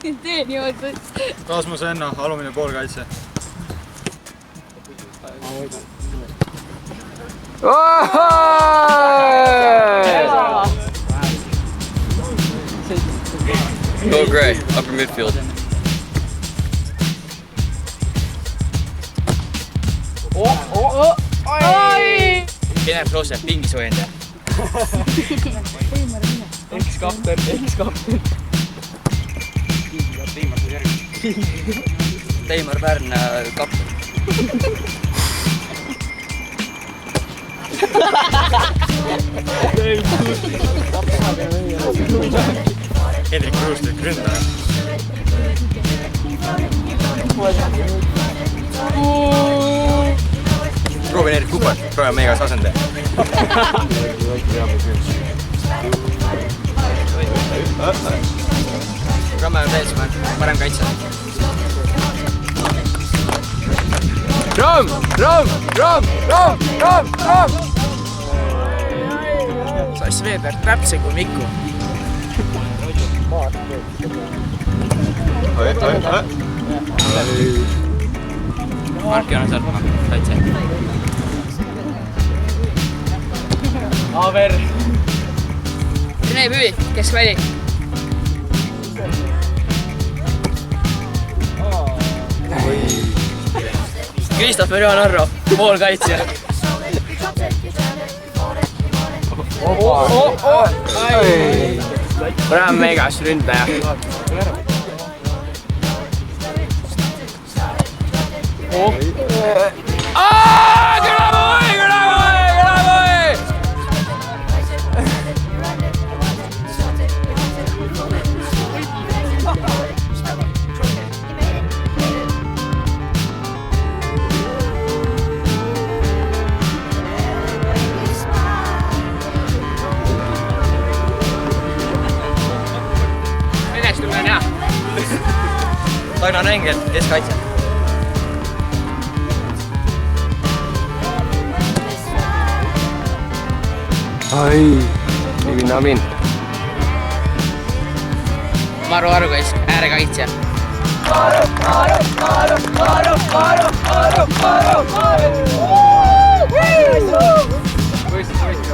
tee niimoodi. Rasmus Enna, alumine poolkaitse. Go Gray, upper midfield. Kenneth Roose, pingisoojendaja. Ekskapten. Teimar Pärn, kapten. Hendrik Kruustik, ründaja. Ruben Erik Kupar, praegu meie käes asendaja. Ramme on täismäär, parem kaitse. Ram! Sass Veeberg, täpse kui Mikku. Marki on Sartmaa, kaitse. Aaver. Rene Püvi, keskväli. Kristoffer Johan Arro, poolkaitsja. Praegu megas ründaja. Venestumine on hea. Tainan Engel, keskkaitse. Amin. Maru Arukais, äärekaitsja. Võistlus võitlus.